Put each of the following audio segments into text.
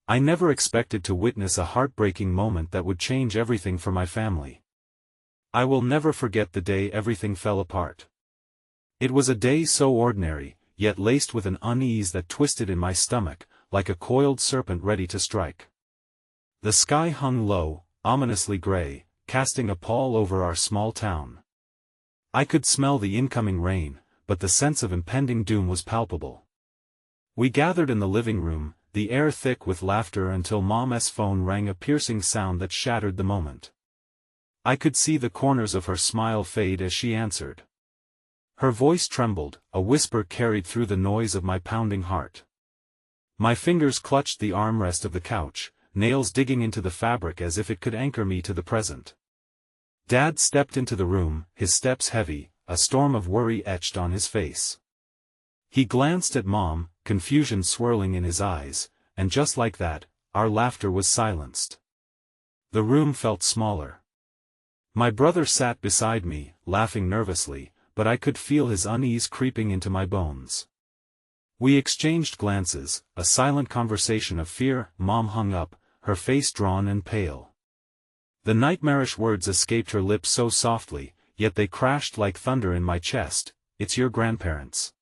I never expected to witness a heartbreaking moment that would change everything for my family. I will never forget the day everything fell apart. It was a day so ordinary, yet laced with an unease that twisted in my stomach, like a coiled serpent ready to strike. The sky hung low, ominously gray, casting a pall over our small town. I could smell the incoming rain, but the sense of impending doom was palpable. We gathered in the living room, the air thick with laughter until Mom's phone rang a piercing sound that shattered the moment. I could see the corners of her smile fade as she answered. Her voice trembled, a whisper carried through the noise of my pounding heart. My fingers clutched the armrest of the couch, nails digging into the fabric as if it could anchor me to the present. Dad stepped into the room, his steps heavy, a storm of worry etched on his face. He glanced at Mom, confusion swirling in his eyes, and just like that, our laughter was silenced. The room felt smaller. My brother sat beside me, laughing nervously, but I could feel his unease creeping into my bones. We exchanged glances, a silent conversation of fear. Mom hung up, her face drawn and pale. The nightmarish words escaped her lips so softly, yet they crashed like thunder in my chest. It's your grandparents.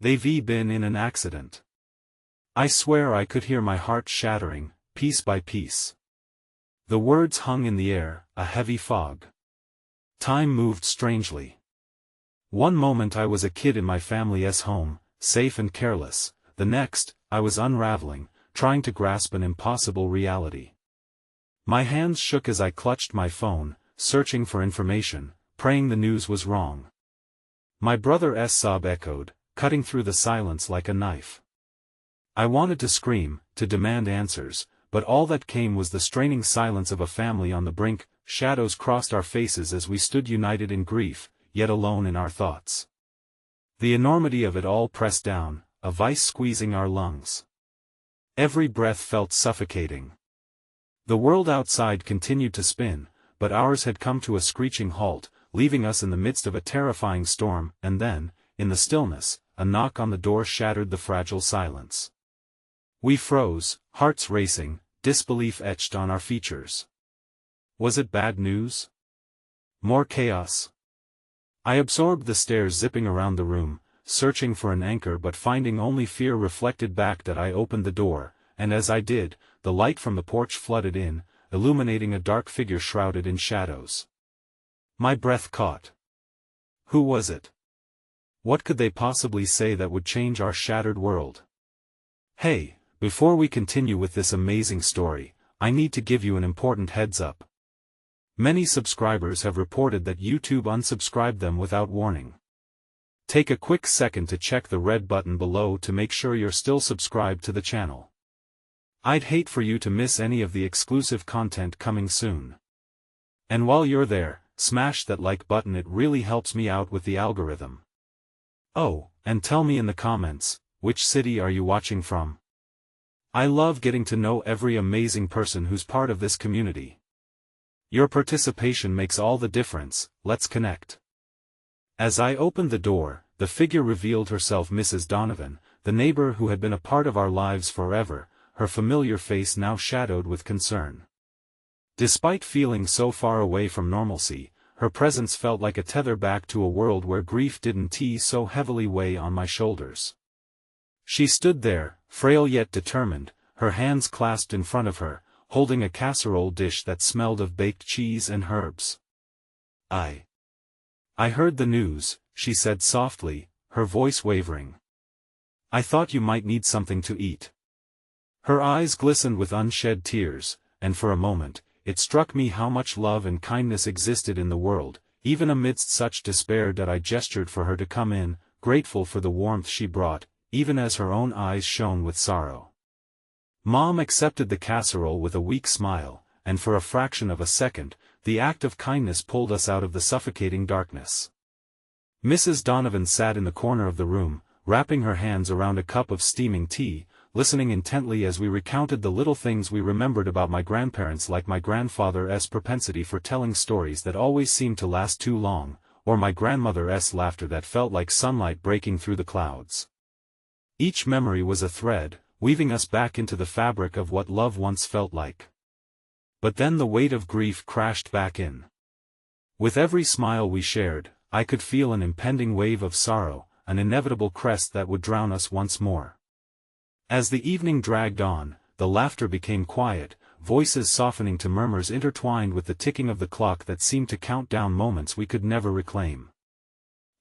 They've been in an accident. I swear I could hear my heart shattering, piece by piece. The words hung in the air, a heavy fog. Time moved strangely. One moment I was a kid in my family's home, safe and careless. The next, I was unraveling, trying to grasp an impossible reality. My hands shook as I clutched my phone, searching for information, praying the news was wrong. My brother's sob echoed, cutting through the silence like a knife. I wanted to scream, to demand answers, but all that came was the straining silence of a family on the brink. Shadows crossed our faces as we stood united in grief, yet alone in our thoughts. The enormity of it all pressed down, a vice squeezing our lungs. Every breath felt suffocating. The world outside continued to spin, but ours had come to a screeching halt, leaving us in the midst of a terrifying storm, and then, in the stillness, a knock on the door shattered the fragile silence. We froze, hearts racing, disbelief etched on our features. Was it bad news? More chaos? I absorbed the stares zipping around the room, searching for an anchor but finding only fear reflected back. That I opened the door, and as I did, the light from the porch flooded in, illuminating a dark figure shrouded in shadows. My breath caught. Who was it? What could they possibly say that would change our shattered world? Hey, before we continue with this amazing story, I need to give you an important heads up. Many subscribers have reported that YouTube unsubscribed them without warning. Take a quick second to check the red button below to make sure you're still subscribed to the channel. I'd hate for you to miss any of the exclusive content coming soon. And while you're there, smash that like button, it really helps me out with the algorithm. Oh, and tell me in the comments, which city are you watching from? I love getting to know every amazing person who's part of this community. Your participation makes all the difference. Let's connect. As I opened the door, the figure revealed herself, Mrs. Donovan, the neighbor who had been a part of our lives forever, her familiar face now shadowed with concern. Despite feeling so far away from normalcy, her presence felt like a tether back to a world where grief didn't so heavily weigh on my shoulders. She stood there, frail yet determined, her hands clasped in front of her, holding a casserole dish that smelled of baked cheese and herbs. I heard the news, she said softly, her voice wavering. I thought you might need something to eat. Her eyes glistened with unshed tears, and for a moment, it struck me how much love and kindness existed in the world, even amidst such despair. That I gestured for her to come in, grateful for the warmth she brought, even as her own eyes shone with sorrow. Mom accepted the casserole with a weak smile, and for a fraction of a second, the act of kindness pulled us out of the suffocating darkness. Mrs. Donovan sat in the corner of the room, wrapping her hands around a cup of steaming tea, listening intently as we recounted the little things we remembered about my grandparents, like my grandfather's propensity for telling stories that always seemed to last too long, or my grandmother's laughter that felt like sunlight breaking through the clouds. Each memory was a thread, weaving us back into the fabric of what love once felt like. But then the weight of grief crashed back in. With every smile we shared, I could feel an impending wave of sorrow, an inevitable crest that would drown us once more. As the evening dragged on, the laughter became quiet, voices softening to murmurs intertwined with the ticking of the clock that seemed to count down moments we could never reclaim.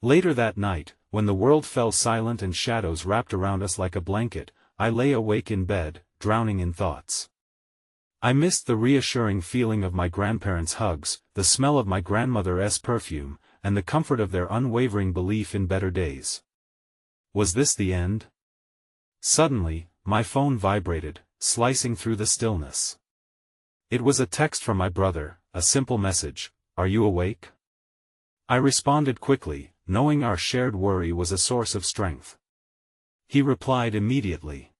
Later that night, when the world fell silent and shadows wrapped around us like a blanket, I lay awake in bed, drowning in thoughts. I missed the reassuring feeling of my grandparents' hugs, the smell of my grandmother's perfume, and the comfort of their unwavering belief in better days. Was this the end? Suddenly, my phone vibrated, slicing through the stillness. It was a text from my brother, a simple message, "Are you awake?" I responded quickly, knowing our shared worry was a source of strength. He replied immediately.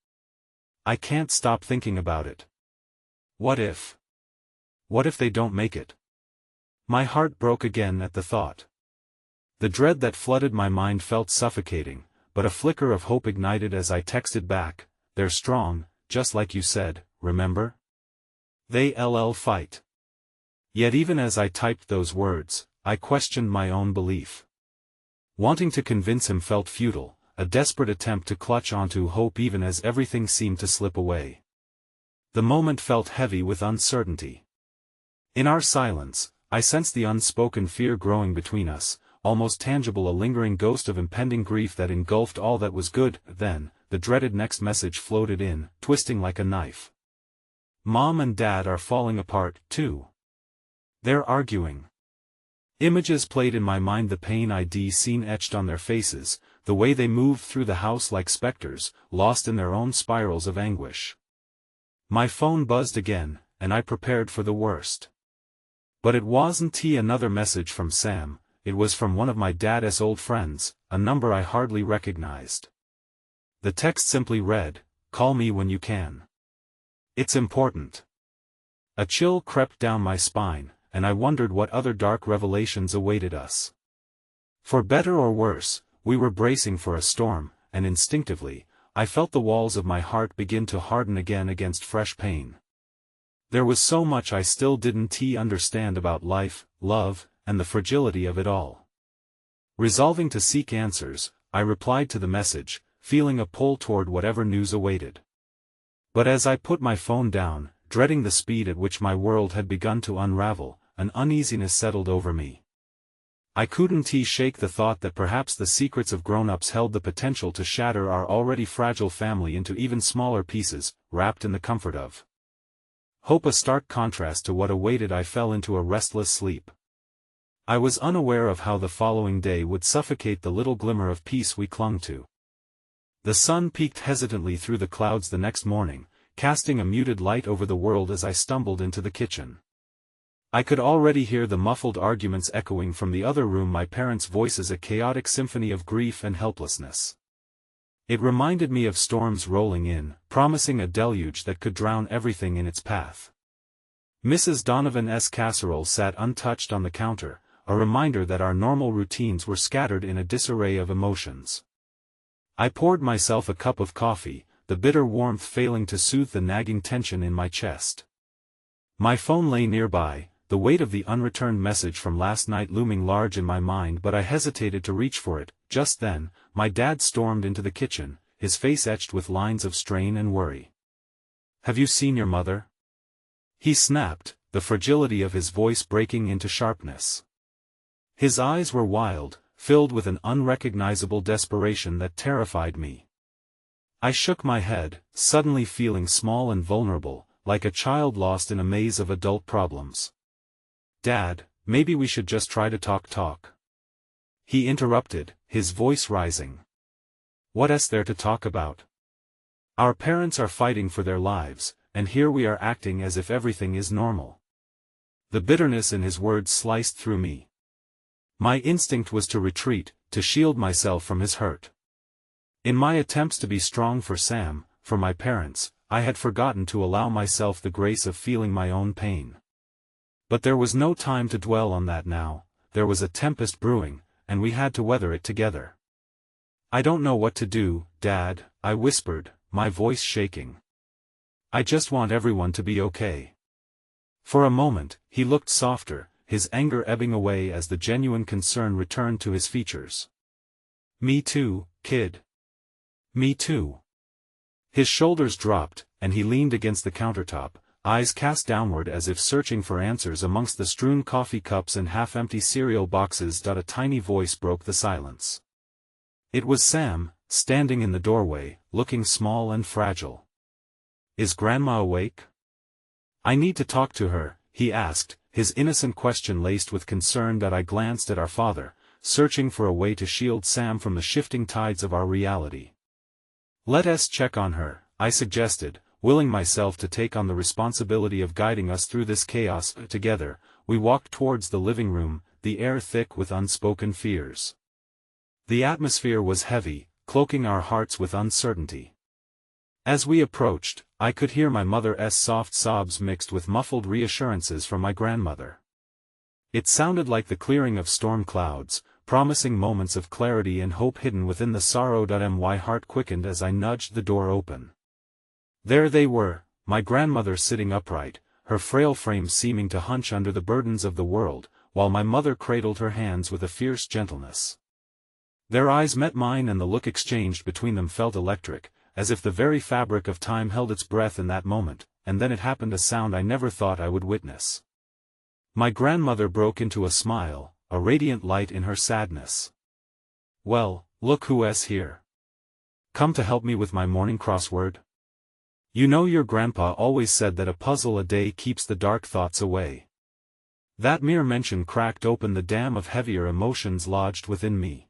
"I can't stop thinking about it. What if? What if they don't make it?" My heart broke again at the thought. The dread that flooded my mind felt suffocating, but a flicker of hope ignited as I texted back, "They're strong, just like you said, remember? They'll fight." Yet even as I typed those words, I questioned my own belief. Wanting to convince him felt futile, a desperate attempt to clutch onto hope even as everything seemed to slip away. The moment felt heavy with uncertainty. In our silence, I sensed the unspoken fear growing between us, almost tangible, a lingering ghost of impending grief that engulfed all that was good. Then, the dreaded next message floated in, twisting like a knife. "Mom and Dad are falling apart, too. They're arguing." Images played in my mind, the pain I'd seen etched on their faces, the way they moved through the house like specters, lost in their own spirals of anguish. My phone buzzed again, and I prepared for the worst. But it wasn't another message from Sam, it was from one of my dad's old friends, a number I hardly recognized. The text simply read, "Call me when you can. It's important." A chill crept down my spine, and I wondered what other dark revelations awaited us. For better or worse, we were bracing for a storm, and instinctively, I felt the walls of my heart begin to harden again against fresh pain. There was so much I still didn't understand about life, love, and the fragility of it all. Resolving to seek answers, I replied to the message, feeling a pull toward whatever news awaited. But as I put my phone down, dreading the speed at which my world had begun to unravel, an uneasiness settled over me. I couldn't shake the thought that perhaps the secrets of grown-ups held the potential to shatter our already fragile family into even smaller pieces, wrapped in the comfort of hope. A stark contrast to what awaited. I fell into a restless sleep. I was unaware of how the following day would suffocate the little glimmer of peace we clung to. The sun peeked hesitantly through the clouds the next morning, casting a muted light over the world as I stumbled into the kitchen. I could already hear the muffled arguments echoing from the other room, my parents' voices, a chaotic symphony of grief and helplessness. It reminded me of storms rolling in, promising a deluge that could drown everything in its path. Mrs. Donovan's casserole sat untouched on the counter, a reminder that our normal routines were scattered in a disarray of emotions. I poured myself a cup of coffee, the bitter warmth failing to soothe the nagging tension in my chest. My phone lay nearby, the weight of the unreturned message from last night looming large in my mind, but I hesitated to reach for it. Just then, my dad stormed into the kitchen, his face etched with lines of strain and worry. "Have you seen your mother?" he snapped, the fragility of his voice breaking into sharpness. His eyes were wild, filled with an unrecognizable desperation that terrified me. I shook my head, suddenly feeling small and vulnerable, like a child lost in a maze of adult problems. "Dad, maybe we should just try to talk. He interrupted, his voice rising. "What's there to talk about? Our parents are fighting for their lives, and here we are acting as if everything is normal." The bitterness in his words sliced through me. My instinct was to retreat, to shield myself from his hurt. In my attempts to be strong for Sam, for my parents, I had forgotten to allow myself the grace of feeling my own pain. But there was no time to dwell on that now. There was a tempest brewing, and we had to weather it together. "I don't know what to do, Dad," I whispered, my voice shaking. "I just want everyone to be okay." For a moment, he looked softer, his anger ebbing away as the genuine concern returned to his features. "Me too, kid. Me too." His shoulders dropped, and he leaned against the countertop, eyes cast downward as if searching for answers amongst the strewn coffee cups and half-empty cereal boxes. A tiny voice broke the silence. It was Sam, standing in the doorway, looking small and fragile. "Is Grandma awake? I need to talk to her," he asked, his innocent question laced with concern. I glanced at our father, searching for a way to shield Sam from the shifting tides of our reality. "Let us check on her," I suggested, willing myself to take on the responsibility of guiding us through this chaos. Together, we walked towards the living room, the air thick with unspoken fears. The atmosphere was heavy, cloaking our hearts with uncertainty. As we approached, I could hear my mother's soft sobs mixed with muffled reassurances from my grandmother. It sounded like the clearing of storm clouds, promising moments of clarity and hope hidden within the sorrow. My heart quickened as I nudged the door open. There they were, my grandmother sitting upright, her frail frame seeming to hunch under the burdens of the world, while my mother cradled her hands with a fierce gentleness. Their eyes met mine and the look exchanged between them felt electric, as if the very fabric of time held its breath in that moment. And then it happened, a sound I never thought I would witness. My grandmother broke into a smile, a radiant light in her sadness. "Well, look who's here. Come to help me with my morning crossword? You know your grandpa always said that a puzzle a day keeps the dark thoughts away." That mere mention cracked open the dam of heavier emotions lodged within me.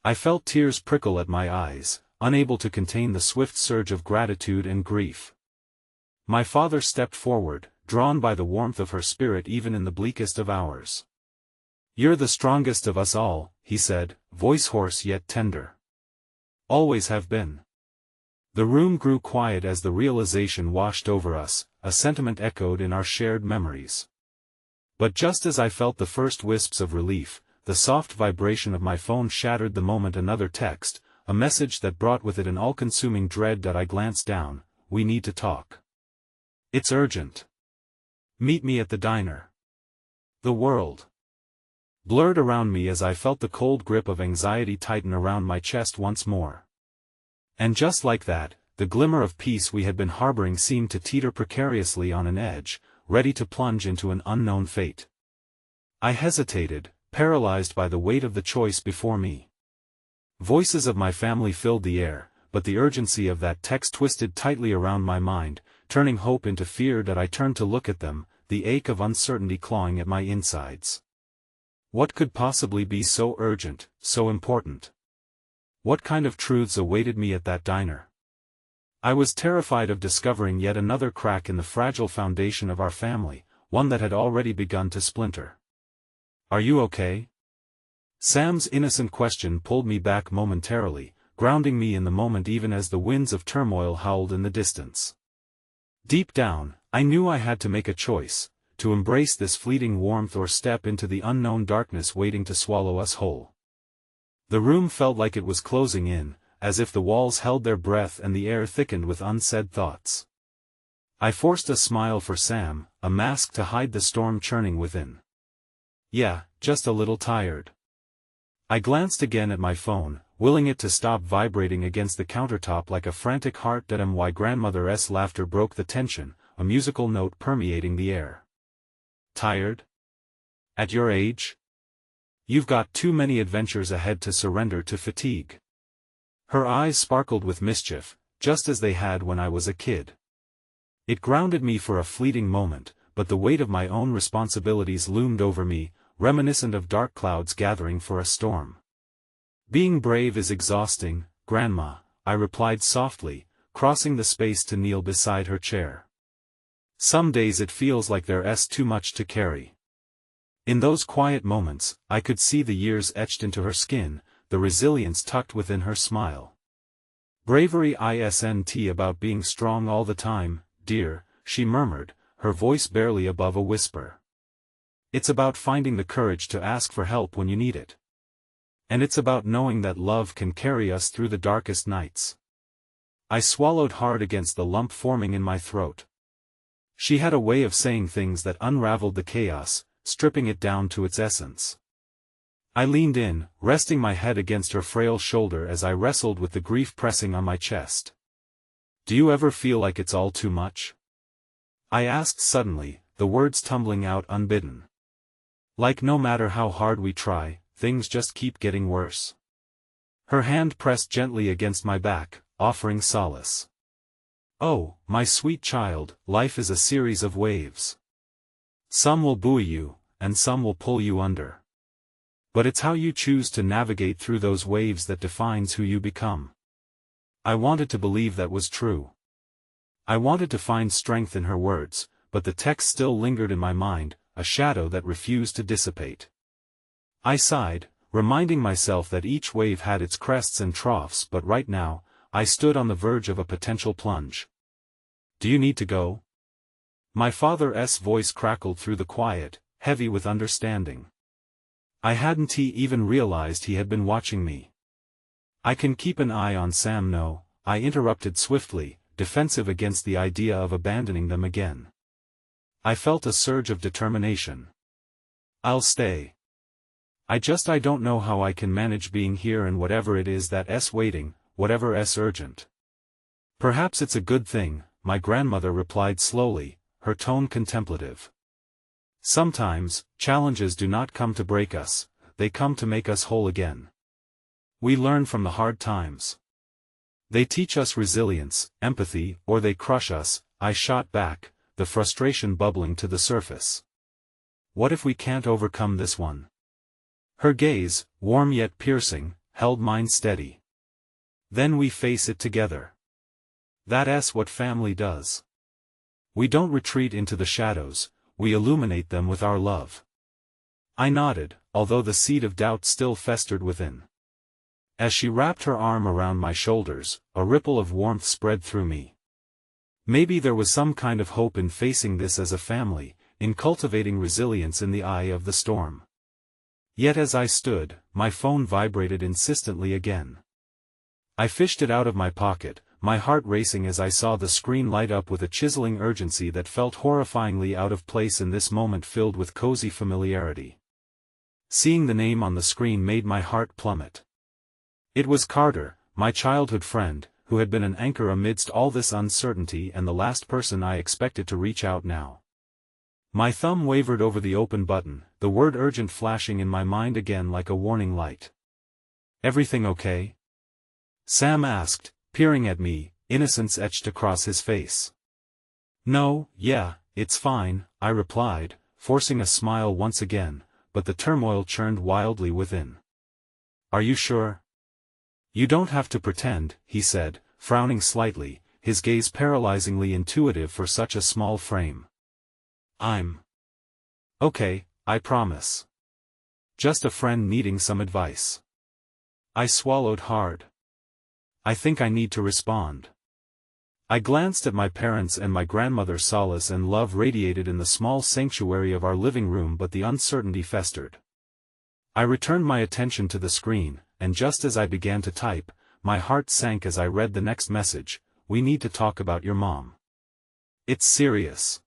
I felt tears prickle at my eyes, unable to contain the swift surge of gratitude and grief. My father stepped forward, drawn by the warmth of her spirit even in the bleakest of hours. "You're the strongest of us all," he said, voice hoarse yet tender. "Always have been." The room grew quiet as the realization washed over us, a sentiment echoed in our shared memories. But just as I felt the first wisps of relief, the soft vibration of my phone shattered the moment. Another text, a message that brought with it an all-consuming dread. I glanced down. "We need to talk. It's urgent. Meet me at the diner." The world blurred around me as I felt the cold grip of anxiety tighten around my chest once more. And just like that, the glimmer of peace we had been harboring seemed to teeter precariously on an edge, ready to plunge into an unknown fate. I hesitated, paralyzed by the weight of the choice before me. Voices of my family filled the air, but the urgency of that text twisted tightly around my mind, turning hope into fear. I turned to look at them, the ache of uncertainty clawing at my insides. What could possibly be so urgent, so important? What kind of truths awaited me at that diner? I was terrified of discovering yet another crack in the fragile foundation of our family, one that had already begun to splinter. "Are you okay?" Sam's innocent question pulled me back momentarily, grounding me in the moment even as the winds of turmoil howled in the distance. Deep down, I knew I had to make a choice, to embrace this fleeting warmth or step into the unknown darkness waiting to swallow us whole. The room felt like it was closing in, as if the walls held their breath and the air thickened with unsaid thoughts. I forced a smile for Sam, a mask to hide the storm churning within. "Yeah, just a little tired." I glanced again at my phone, willing it to stop vibrating against the countertop like a frantic heart. My grandmother's laughter broke the tension, a musical note permeating the air. "Tired? At your age? You've got too many adventures ahead to surrender to fatigue." Her eyes sparkled with mischief, just as they had when I was a kid. It grounded me for a fleeting moment, but the weight of my own responsibilities loomed over me, reminiscent of dark clouds gathering for a storm. "Being brave is exhausting, Grandma," I replied softly, crossing the space to kneel beside her chair. "Some days it feels like there's too much to carry." In those quiet moments, I could see the years etched into her skin, the resilience tucked within her smile. "Bravery isn't about being strong all the time, dear," she murmured, her voice barely above a whisper. "It's about finding the courage to ask for help when you need it. And it's about knowing that love can carry us through the darkest nights." I swallowed hard against the lump forming in my throat. She had a way of saying things that unraveled the chaos, stripping it down to its essence. I leaned in, resting my head against her frail shoulder as I wrestled with the grief pressing on my chest. "Do you ever feel like it's all too much?" I asked suddenly, the words tumbling out unbidden. "Like no matter how hard we try, things just keep getting worse?" Her hand pressed gently against my back, offering solace. "Oh, my sweet child, life is a series of waves. Some will buoy you, and some will pull you under. But it's how you choose to navigate through those waves that defines who you become." I wanted to believe that was true. I wanted to find strength in her words, but the text still lingered in my mind, a shadow that refused to dissipate. I sighed, reminding myself that each wave had its crests and troughs, but right now, I stood on the verge of a potential plunge. "Do you need to go?" My father's voice crackled through the quiet, heavy with understanding. I hadn't even realized he had been watching me. "I can keep an eye on Sam." "No," I interrupted swiftly, defensive against the idea of abandoning them again. I felt a surge of determination. "I'll stay. I don't know how I can manage being here and whatever it is that's waiting, whatever's urgent." "Perhaps it's a good thing," my grandmother replied slowly, her tone contemplative. "Sometimes, challenges do not come to break us, they come to make us whole again. We learn from the hard times. They teach us resilience, empathy, or they crush us." I shot back, the frustration bubbling to the surface. "What if we can't overcome this one?" Her gaze, warm yet piercing, held mine steady. "Then we face it together. That's what family does. We don't retreat into the shadows, we illuminate them with our love." I nodded, although the seed of doubt still festered within. As she wrapped her arm around my shoulders, a ripple of warmth spread through me. Maybe there was some kind of hope in facing this as a family, in cultivating resilience in the eye of the storm. Yet as I stood, my phone vibrated insistently again. I fished it out of my pocket, my heart racing as I saw the screen light up with a chiseling urgency that felt horrifyingly out of place in this moment filled with cozy familiarity. Seeing the name on the screen made my heart plummet. It was Carter, my childhood friend, who had been an anchor amidst all this uncertainty and the last person I expected to reach out now. My thumb wavered over the open button, the word urgent flashing in my mind again like a warning light. "Everything okay?" Sam asked, peering at me, innocence etched across his face. "No, yeah, it's fine," I replied, forcing a smile once again, but the turmoil churned wildly within. "Are you sure?" "You don't have to pretend," he said, frowning slightly, his gaze paralyzingly intuitive for such a small frame. "I'm okay, I promise. Just a friend needing some advice." I swallowed hard. I think I need to respond. I glanced at my parents and my grandmother's solace and love radiated in the small sanctuary of our living room, but the uncertainty festered. I returned my attention to the screen, and just as I began to type, my heart sank as I read the next message: "We need to talk about your mom. It's serious."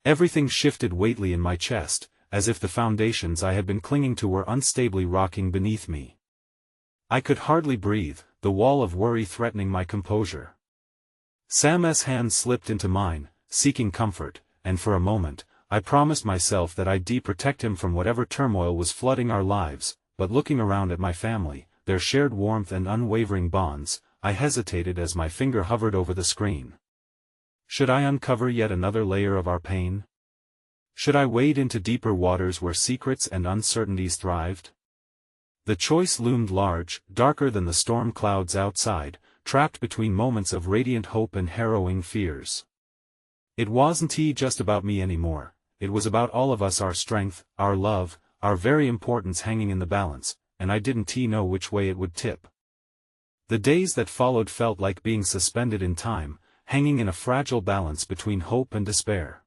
Everything shifted weightily in my chest, as if the foundations I had been clinging to were unstably rocking beneath me. I could hardly breathe, the wall of worry threatening my composure. Sam's hand slipped into mine, seeking comfort, and for a moment, I promised myself that I'd protect him from whatever turmoil was flooding our lives, but looking around at my family, their shared warmth and unwavering bonds, I hesitated as my finger hovered over the screen. Should I uncover yet another layer of our pain? Should I wade into deeper waters where secrets and uncertainties thrived? The choice loomed large, darker than the storm clouds outside, trapped between moments of radiant hope and harrowing fears. It wasn't just about me anymore, it was about all of us, our strength, our love, our very importance hanging in the balance, and I didn't know which way it would tip. The days that followed felt like being suspended in time, hanging in a fragile balance between hope and despair.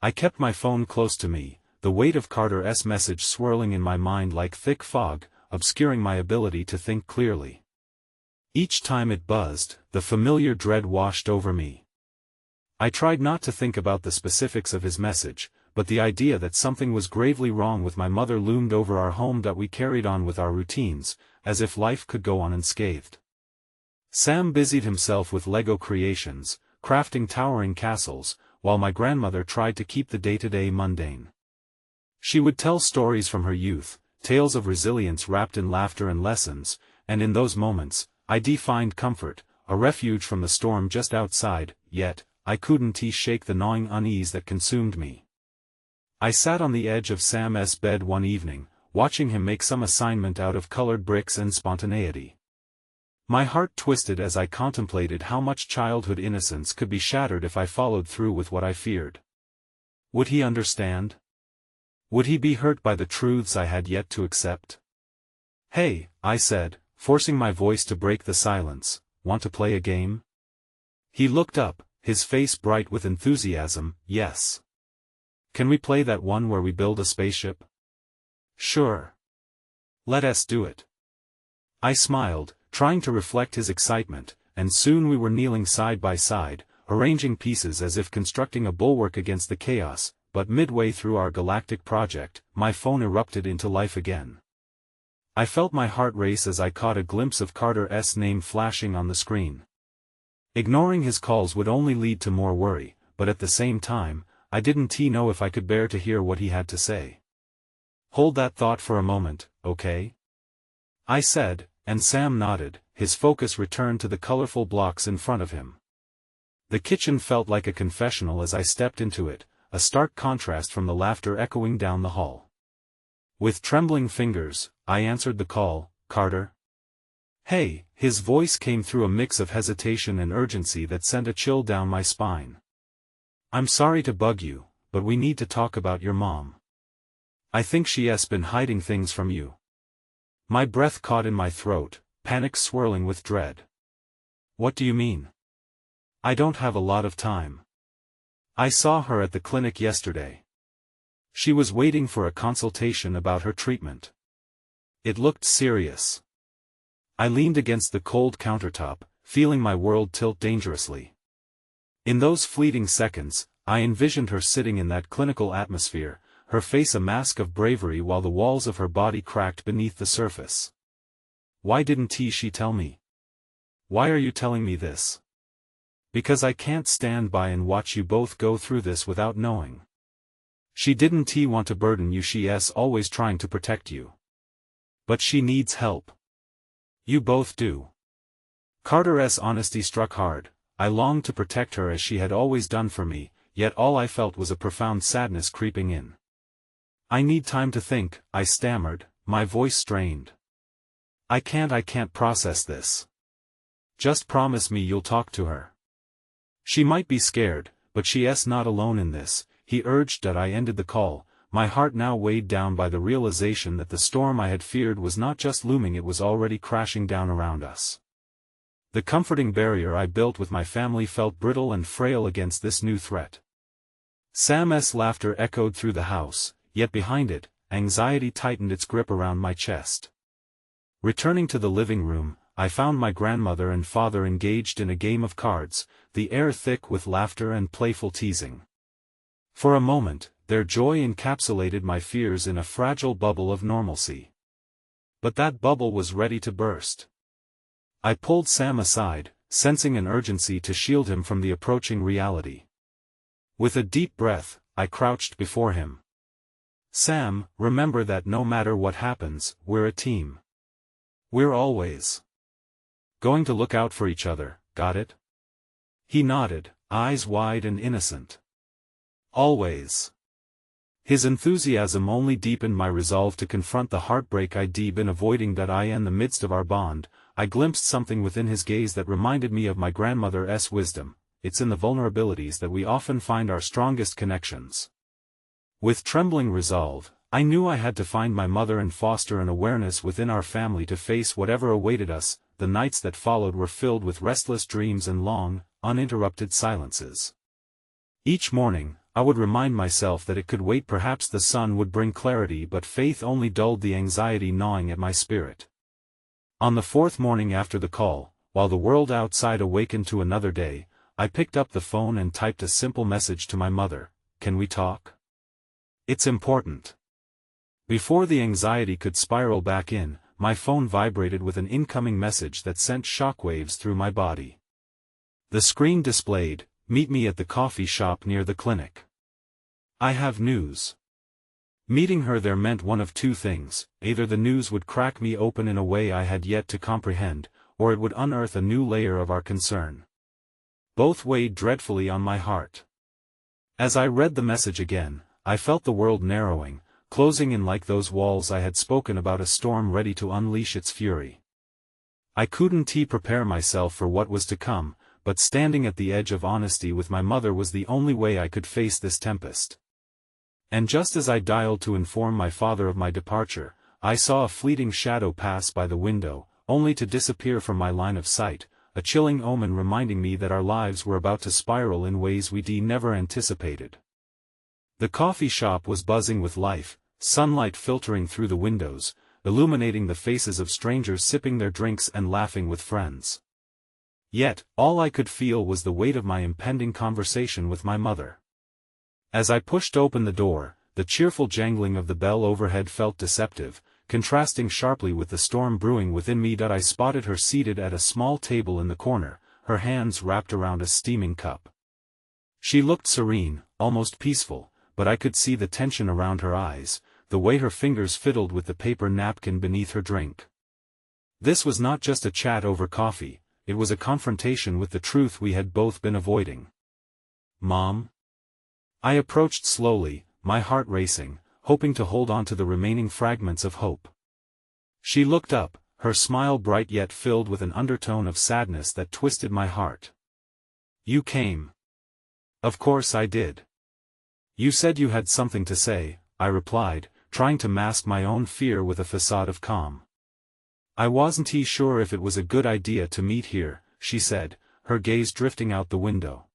I kept my phone close to me, the weight of Carter's message swirling in my mind like thick fog, obscuring my ability to think clearly. Each time it buzzed, the familiar dread washed over me. I tried not to think about the specifics of his message, but the idea that something was gravely wrong with my mother loomed over our home. That we carried on with our routines, as if life could go on unscathed. Sam busied himself with Lego creations, crafting towering castles, while my grandmother tried to keep the day-to-day mundane. She would tell stories from her youth, tales of resilience wrapped in laughter and lessons, and in those moments, I find comfort, a refuge from the storm just outside, yet, I couldn't shake the gnawing unease that consumed me. I sat on the edge of Sam's bed one evening, watching him make some assignment out of colored bricks and spontaneity. My heart twisted as I contemplated how much childhood innocence could be shattered if I followed through with what I feared. Would he understand? Would he be hurt by the truths I had yet to accept? "Hey," I said, forcing my voice to break the silence, "want to play a game?" He looked up, his face bright with enthusiasm. "Yes. Can we play that one where we build a spaceship?" "Sure. Let us do it." I smiled, trying to reflect his excitement, and soon we were kneeling side by side, arranging pieces as if constructing a bulwark against the chaos. But midway through our galactic project, my phone erupted into life again. I felt my heart race as I caught a glimpse of Carter's name flashing on the screen. Ignoring his calls would only lead to more worry, but at the same time, I didn't know if I could bear to hear what he had to say. "Hold that thought for a moment, okay?" I said, and Sam nodded, his focus returned to the colorful blocks in front of him. The kitchen felt like a confessional as I stepped into it, a stark contrast from the laughter echoing down the hall. With trembling fingers, I answered the call. "Carter?" "Hey," his voice came through a mix of hesitation and urgency that sent a chill down my spine. "I'm sorry to bug you, but we need to talk about your mom. I think she's been hiding things from you." My breath caught in my throat, panic swirling with dread. "What do you mean?" "I don't have a lot of time. I saw her at the clinic yesterday. She was waiting for a consultation about her treatment. It looked serious." I leaned against the cold countertop, feeling my world tilt dangerously. In those fleeting seconds, I envisioned her sitting in that clinical atmosphere, her face a mask of bravery while the walls of her body cracked beneath the surface. "Why didn't she tell me? Why are you telling me this?" "Because I can't stand by and watch you both go through this without knowing. She didn't want to burden you. She's always trying to protect you. But she needs help. You both do." Carter's honesty struck hard. I longed to protect her as she had always done for me, yet all I felt was a profound sadness creeping in. "I need time to think," I stammered, my voice strained. I can't process this. Just promise me you'll talk to her." "She might be scared, but she's not alone in this," he urged. I ended the call, my heart now weighed down by the realization that the storm I had feared was not just looming, it was already crashing down around us. The comforting barrier I built with my family felt brittle and frail against this new threat. Sam's laughter echoed through the house, yet behind it, anxiety tightened its grip around my chest. Returning to the living room, I found my grandmother and father engaged in a game of cards, the air thick with laughter and playful teasing. For a moment, their joy encapsulated my fears in a fragile bubble of normalcy. But that bubble was ready to burst. I pulled Sam aside, sensing an urgency to shield him from the approaching reality. With a deep breath, I crouched before him. "Sam, remember that no matter what happens, we're a team. We're always going to look out for each other, got it?" He nodded, eyes wide and innocent. "Always." His enthusiasm only deepened my resolve to confront the heartbreak I'd been avoiding. In the midst of our bond, I glimpsed something within his gaze that reminded me of my grandmother's wisdom. It's in the vulnerabilities that we often find our strongest connections. With trembling resolve, I knew I had to find my mother and foster an awareness within our family to face whatever awaited us. The nights that followed were filled with restless dreams and long, uninterrupted silences. Each morning, I would remind myself that it could wait. Perhaps the sun would bring clarity, but faith only dulled the anxiety gnawing at my spirit. On the fourth morning after the call, while the world outside awakened to another day, I picked up the phone and typed a simple message to my mother: "Can we talk? It's important." Before the anxiety could spiral back in, my phone vibrated with an incoming message that sent shockwaves through my body. The screen displayed, "Meet me at the coffee shop near the clinic. I have news." Meeting her there meant one of two things: either the news would crack me open in a way I had yet to comprehend, or it would unearth a new layer of our concern. Both weighed dreadfully on my heart. As I read the message again, I felt the world narrowing, closing in like those walls I had spoken about, a storm ready to unleash its fury. I couldn't prepare myself for what was to come, but standing at the edge of honesty with my mother was the only way I could face this tempest. And just as I dialed to inform my father of my departure, I saw a fleeting shadow pass by the window, only to disappear from my line of sight, a chilling omen reminding me that our lives were about to spiral in ways we'd never anticipated. The coffee shop was buzzing with life, sunlight filtering through the windows, illuminating the faces of strangers sipping their drinks and laughing with friends. Yet, all I could feel was the weight of my impending conversation with my mother. As I pushed open the door, the cheerful jangling of the bell overhead felt deceptive, contrasting sharply with the storm brewing within me. I spotted her seated at a small table in the corner, her hands wrapped around a steaming cup. She looked serene, almost peaceful, but I could see the tension around her eyes, the way her fingers fiddled with the paper napkin beneath her drink. This was not just a chat over coffee, it was a confrontation with the truth we had both been avoiding. "Mom?" I approached slowly, my heart racing, hoping to hold on to the remaining fragments of hope. She looked up, her smile bright yet filled with an undertone of sadness that twisted my heart. "You came." "Of course I did. You said you had something to say," I replied, trying to mask my own fear with a facade of calm. "I wasn't sure if it was a good idea to meet here," she said, her gaze drifting out the window.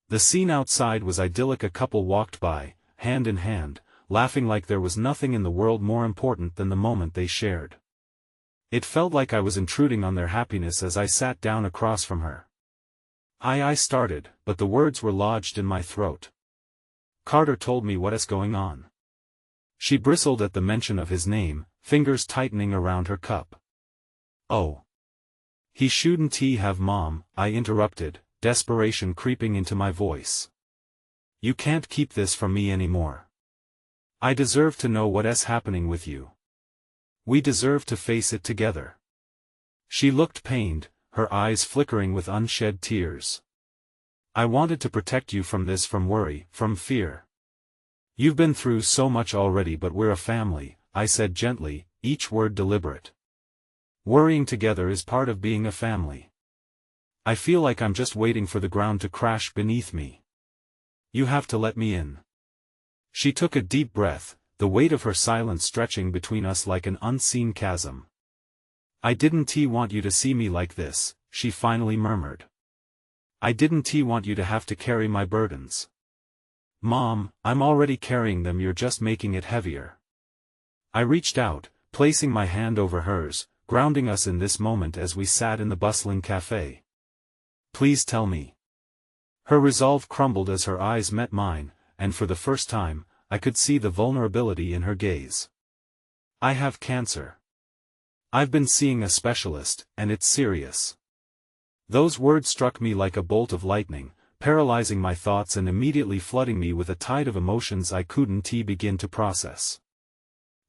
The scene outside was idyllic. A couple walked by, hand in hand, laughing like there was nothing in the world more important than the moment they shared. It felt like I was intruding on their happiness as I sat down across from her. I started, but the words were lodged in my throat. "Carter told me what's going on." She bristled at the mention of his name, fingers tightening around her cup. "Oh. He shouldn't have, Mom," I interrupted, desperation creeping into my voice. "You can't keep this from me anymore. I deserve to know what's happening with you. We deserve to face it together." She looked pained, her eyes flickering with unshed tears. "I wanted to protect you from this, from worry, from fear. You've been through so much already, but we're a family," I said gently, each word deliberate. "Worrying together is part of being a family. I feel like I'm just waiting for the ground to crash beneath me. You have to let me in." She took a deep breath, the weight of her silence stretching between us like an unseen chasm. "I didn't want you to see me like this," she finally murmured. "I didn't want you to have to carry my burdens. Mom, I'm already carrying them, you're just making it heavier." I reached out, placing my hand over hers, grounding us in this moment as we sat in the bustling cafe. "Please tell me." Her resolve crumbled as her eyes met mine, and for the first time, I could see the vulnerability in her gaze. "I have cancer. I've been seeing a specialist, and it's serious." Those words struck me like a bolt of lightning, paralyzing my thoughts and immediately flooding me with a tide of emotions I couldn't begin to process.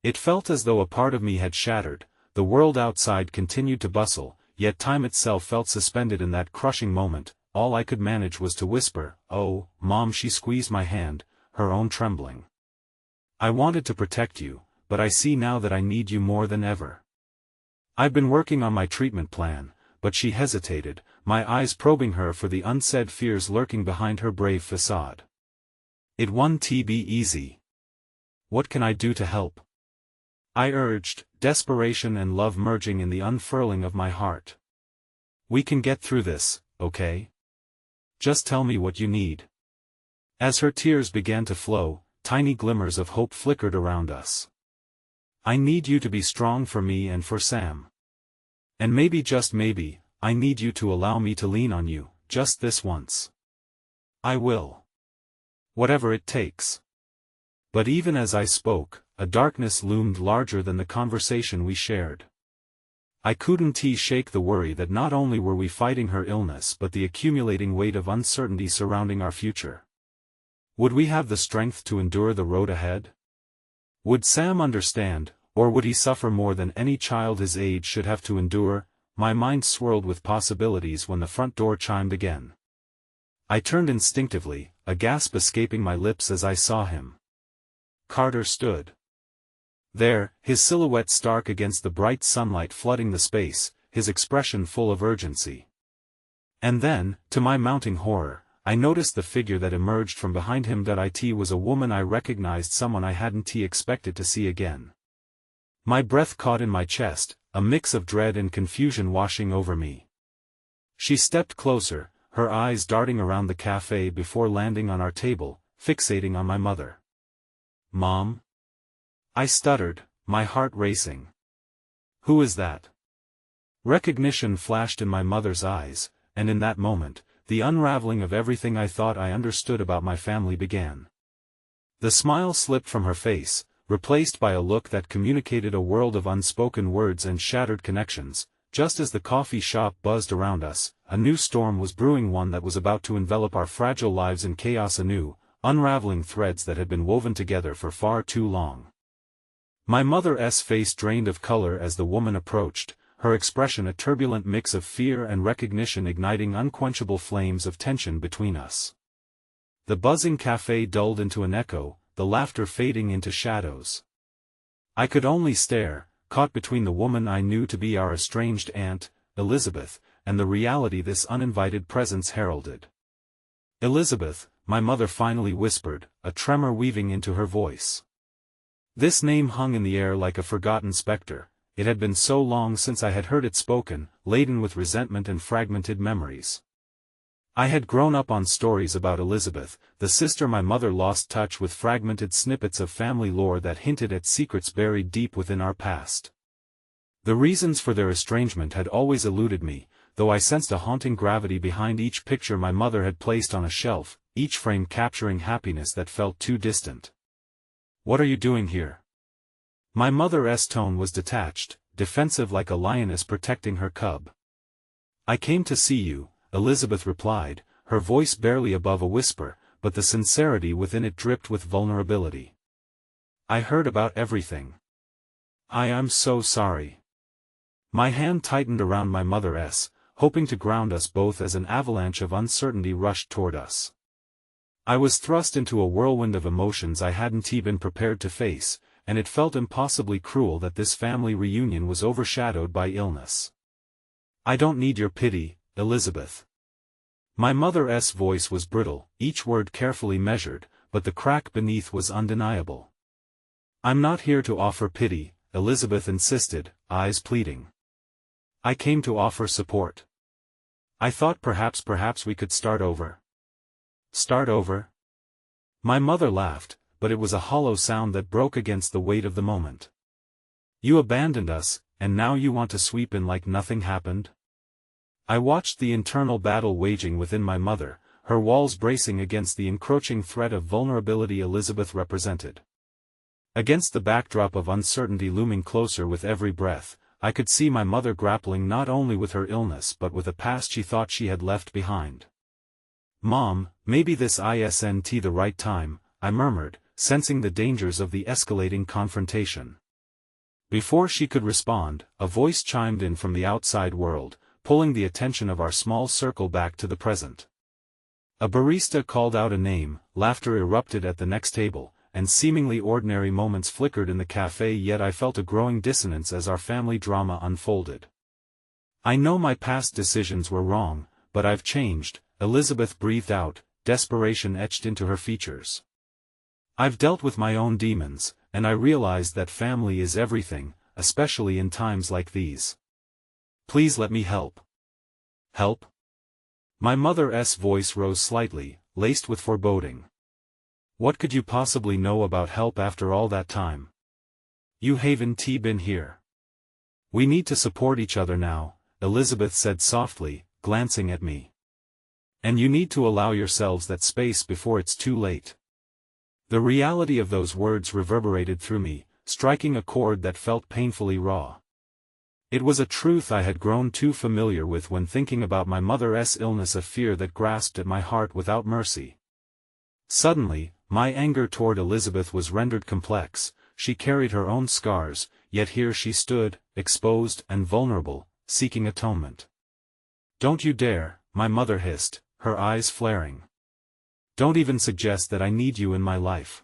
It felt as though a part of me had shattered. The world outside continued to bustle, yet time itself felt suspended in that crushing moment. All I could manage was to whisper, "Oh, Mom." She squeezed my hand, her own trembling. "I wanted to protect you, but I see now that I need you more than ever. I've been working on my treatment plan," but she hesitated, my eyes probing her for the unsaid fears lurking behind her brave facade. "It won't be easy. What can I do to help?" I urged, desperation and love merging in the unfurling of my heart. "We can get through this, okay? Just tell me what you need." As her tears began to flow, tiny glimmers of hope flickered around us. "I need you to be strong for me and for Sam. And maybe, just maybe, I need you to allow me to lean on you, just this once. I will. Whatever it takes. But even as I spoke, a darkness loomed larger than the conversation we shared. I couldn't shake the worry that not only were we fighting her illness but the accumulating weight of uncertainty surrounding our future. Would we have the strength to endure the road ahead? Would Sam understand, or would he suffer more than any child his age should have to endure? My mind swirled with possibilities when the front door chimed again. I turned instinctively, a gasp escaping my lips as I saw him. Carter stood there, his silhouette stark against the bright sunlight flooding the space, his expression full of urgency. And then, to my mounting horror, I noticed the figure that emerged from behind him. It was a woman I recognized, someone I hadn't expected to see again. My breath caught in my chest, a mix of dread and confusion washing over me. She stepped closer, her eyes darting around the cafe before landing on our table, fixating on my mother. "Mom?" I stuttered, my heart racing. "Who is that?" Recognition flashed in my mother's eyes, and in that moment, the unraveling of everything I thought I understood about my family began. The smile slipped from her face, replaced by a look that communicated a world of unspoken words and shattered connections. Just as the coffee shop buzzed around us, a new storm was brewing, one that was about to envelop our fragile lives in chaos anew, unraveling threads that had been woven together for far too long. My mother's face drained of color as the woman approached, her expression a turbulent mix of fear and recognition, igniting unquenchable flames of tension between us. The buzzing cafe dulled into an echo, the laughter fading into shadows. I could only stare, caught between the woman I knew to be our estranged aunt, Elizabeth, and the reality this uninvited presence heralded. "Elizabeth," my mother finally whispered, a tremor weaving into her voice. This name hung in the air like a forgotten specter. It had been so long since I had heard it spoken, laden with resentment and fragmented memories. I had grown up on stories about Elizabeth, the sister my mother lost touch with, fragmented snippets of family lore that hinted at secrets buried deep within our past. The reasons for their estrangement had always eluded me, though I sensed a haunting gravity behind each picture my mother had placed on a shelf, each frame capturing happiness that felt too distant. "What are you doing here?" My mother's tone was detached, defensive, like a lioness protecting her cub. "I came to see you," Elizabeth replied, her voice barely above a whisper, but the sincerity within it dripped with vulnerability. "I heard about everything. I am so sorry." My hand tightened around my mother's, hoping to ground us both as an avalanche of uncertainty rushed toward us. I was thrust into a whirlwind of emotions I hadn't been prepared to face, and it felt impossibly cruel that this family reunion was overshadowed by illness. "I don't need your pity, Elizabeth." My mother's voice was brittle, each word carefully measured, but the crack beneath was undeniable. "I'm not here to offer pity," Elizabeth insisted, eyes pleading. "I came to offer support. I thought perhaps we could start over." "Start over?" My mother laughed, but it was a hollow sound that broke against the weight of the moment. "You abandoned us, and now you want to sweep in like nothing happened?" I watched the internal battle waging within my mother, her walls bracing against the encroaching threat of vulnerability Elizabeth represented. Against the backdrop of uncertainty looming closer with every breath, I could see my mother grappling not only with her illness but with a past she thought she had left behind. "Mom, maybe this isn't the right time," I murmured, sensing the dangers of the escalating confrontation. Before she could respond, a voice chimed in from the outside world, pulling the attention of our small circle back to the present. A barista called out a name, laughter erupted at the next table, and seemingly ordinary moments flickered in the cafe, yet I felt a growing dissonance as our family drama unfolded. "I know my past decisions were wrong, but I've changed," Elizabeth breathed out, desperation etched into her features. "I've dealt with my own demons, and I realized that family is everything, especially in times like these. Please let me help." "Help?" My mother's voice rose slightly, laced with foreboding. "What could you possibly know about help after all that time? You haven't been here. We need to support each other now," Elizabeth said softly, glancing at me. And you need to allow yourselves that space before it's too late. The reality of those words reverberated through me, striking a chord that felt painfully raw. It was a truth I had grown too familiar with when thinking about my mother's illness, a fear that grasped at my heart without mercy. Suddenly, my anger toward Elizabeth was rendered complex. She carried her own scars, yet here she stood, exposed and vulnerable, seeking atonement. "Don't you dare," my mother hissed, her eyes flaring. "Don't even suggest that I need you in my life."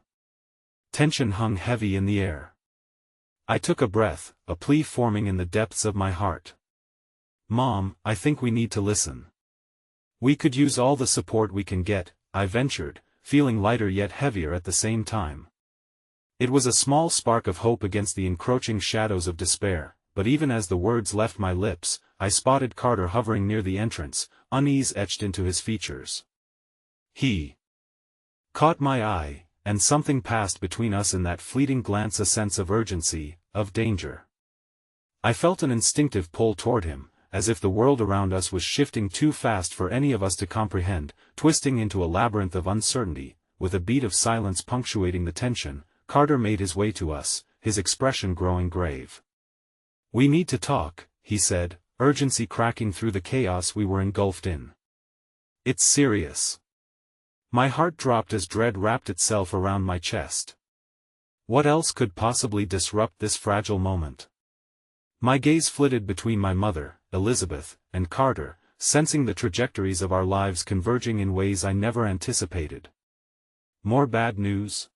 Tension hung heavy in the air. I took a breath, a plea forming in the depths of my heart. "Mom, I think we need to listen. We could use all the support we can get," I ventured, feeling lighter yet heavier at the same time. It was a small spark of hope against the encroaching shadows of despair, but even as the words left my lips, I spotted Carter hovering near the entrance, unease etched into his features. He caught my eye, and something passed between us in that fleeting glance, a sense of urgency, of danger. I felt an instinctive pull toward him, as if the world around us was shifting too fast for any of us to comprehend, twisting into a labyrinth of uncertainty. With a beat of silence punctuating the tension, Carter made his way to us, his expression growing grave. "We need to talk," he said, urgency cracking through the chaos we were engulfed in. "It's serious." My heart dropped as dread wrapped itself around my chest. What else could possibly disrupt this fragile moment? My gaze flitted between my mother, Elizabeth, and Carter, sensing the trajectories of our lives converging in ways I never anticipated. "More bad news?"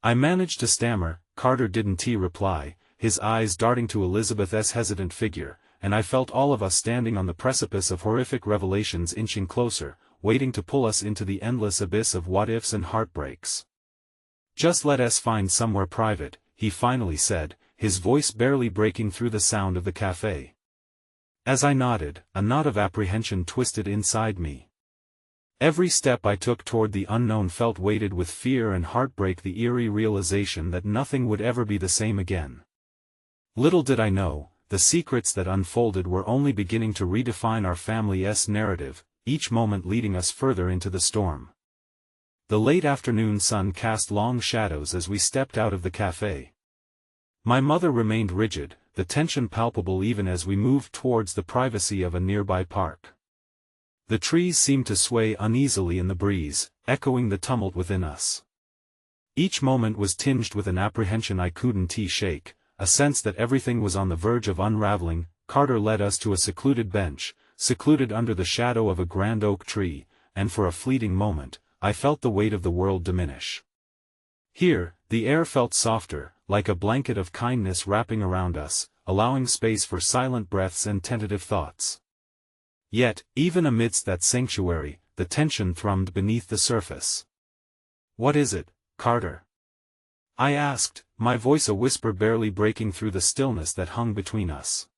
I managed to stammer. Carter didn't reply, his eyes darting to Elizabeth's hesitant figure, and I felt all of us standing on the precipice of horrific revelations, inching closer, waiting to pull us into the endless abyss of what-ifs and heartbreaks. "Just let us find somewhere private," he finally said, his voice barely breaking through the sound of the cafe. As I nodded, a knot of apprehension twisted inside me. Every step I took toward the unknown felt weighted with fear and heartbreak, the eerie realization that nothing would ever be the same again. Little did I know, the secrets that unfolded were only beginning to redefine our family's narrative, each moment leading us further into the storm. The late afternoon sun cast long shadows as we stepped out of the cafe. My mother remained rigid, the tension palpable even as we moved towards the privacy of a nearby park. The trees seemed to sway uneasily in the breeze, echoing the tumult within us. Each moment was tinged with an apprehension I couldn't shake, a sense that everything was on the verge of unraveling. Carter led us to a secluded bench, secluded under the shadow of a grand oak tree, and for a fleeting moment, I felt the weight of the world diminish. Here, the air felt softer, like a blanket of kindness wrapping around us, allowing space for silent breaths and tentative thoughts. Yet, even amidst that sanctuary, the tension thrummed beneath the surface. "What is it, Carter?" I asked, my voice a whisper barely breaking through the stillness that hung between us.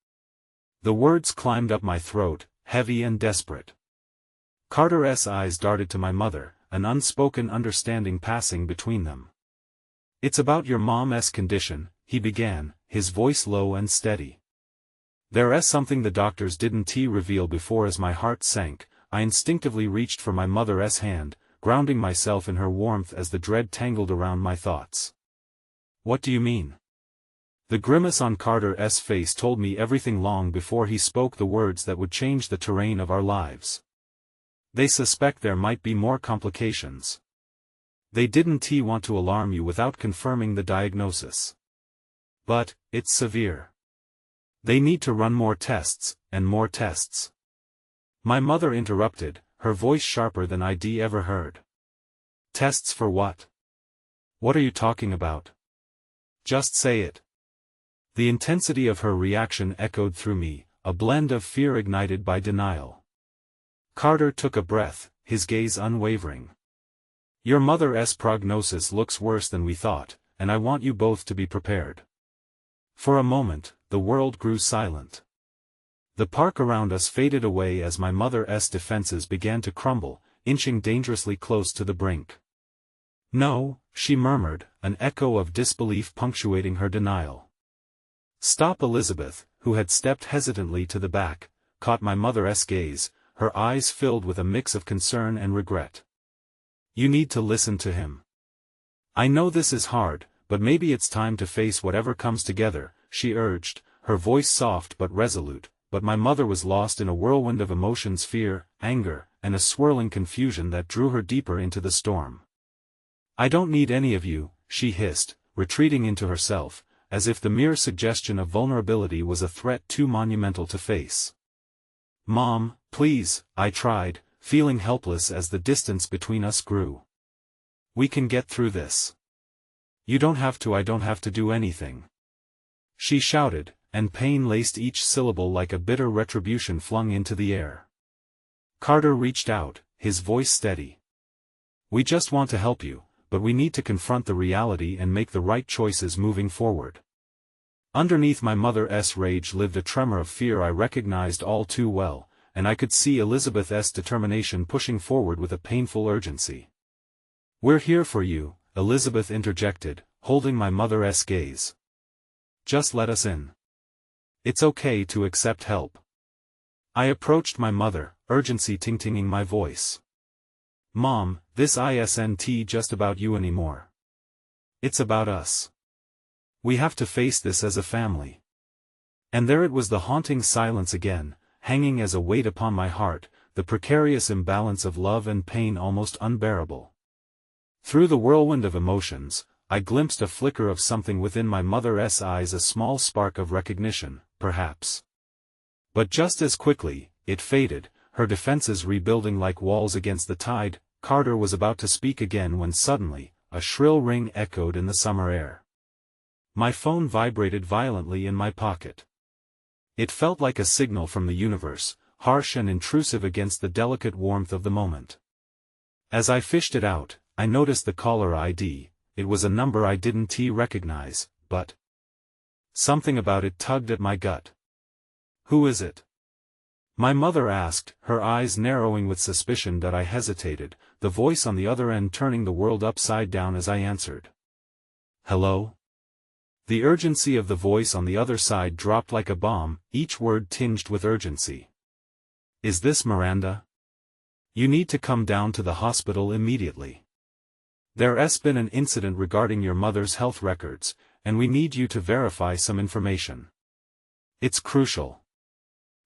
The words climbed up my throat, heavy and desperate. Carter's eyes darted to my mother, an unspoken understanding passing between them. "It's about your mom's condition," he began, his voice low and steady. "There's something the doctors didn't reveal before." As my heart sank, I instinctively reached for my mother's hand, grounding myself in her warmth as the dread tangled around my thoughts. "What do you mean?" The grimace on Carter's face told me everything long before he spoke the words that would change the terrain of our lives. "They suspect there might be more complications. They didn't want to alarm you without confirming the diagnosis. But, it's severe. They need to run more tests, and more tests." My mother interrupted, her voice sharper than I'd ever heard. "Tests for what? What are you talking about? Just say it." The intensity of her reaction echoed through me, a blend of fear ignited by denial. Carter took a breath, his gaze unwavering. "Your mother's prognosis looks worse than we thought, and I want you both to be prepared." For a moment, the world grew silent. The park around us faded away as my mother's defenses began to crumble, inching dangerously close to the brink. "No," she murmured, an echo of disbelief punctuating her denial. "Stop!" Elizabeth, who had stepped hesitantly to the back, caught my mother's gaze, her eyes filled with a mix of concern and regret. "You need to listen to him. I know this is hard, but maybe it's time to face whatever comes together," she urged, her voice soft but resolute. But my mother was lost in a whirlwind of emotions, fear, anger, and a swirling confusion that drew her deeper into the storm. "I don't need any of you," she hissed, retreating into herself, as if the mere suggestion of vulnerability was a threat too monumental to face. "Mom, please," I tried, feeling helpless as the distance between us grew. "We can get through this. You don't have to. I don't have to do anything," she shouted, and pain laced each syllable like a bitter retribution flung into the air. Carter reached out, his voice steady. "We just want to help you, but we need to confront the reality and make the right choices moving forward." Underneath my mother's rage lived a tremor of fear I recognized all too well, and I could see Elizabeth's determination pushing forward with a painful urgency. "We're here for you," Elizabeth interjected, holding my mother's gaze. "Just let us in. It's okay to accept help." I approached my mother, urgency tinging my voice. "Mom, this isn't just about you anymore. It's about us. We have to face this as a family." And there it was, the haunting silence again, hanging as a weight upon my heart, the precarious imbalance of love and pain almost unbearable. Through the whirlwind of emotions, I glimpsed a flicker of something within my mother's eyes, a small spark of recognition, perhaps. But just as quickly, it faded, her defenses rebuilding like walls against the tide. Carter was about to speak again when suddenly, a shrill ring echoed in the summer air. My phone vibrated violently in my pocket. It felt like a signal from the universe, harsh and intrusive against the delicate warmth of the moment. As I fished it out, I noticed the caller ID. It was a number I didn't recognize, but something about it tugged at my gut. "Who is it?" my mother asked, her eyes narrowing with suspicion. That I hesitated, the voice on the other end turning the world upside down as I answered. "Hello?" The urgency of the voice on the other side dropped like a bomb, each word tinged with urgency. "Is this Miranda? You need to come down to the hospital immediately. There's been an incident regarding your mother's health records, and we need you to verify some information. It's crucial."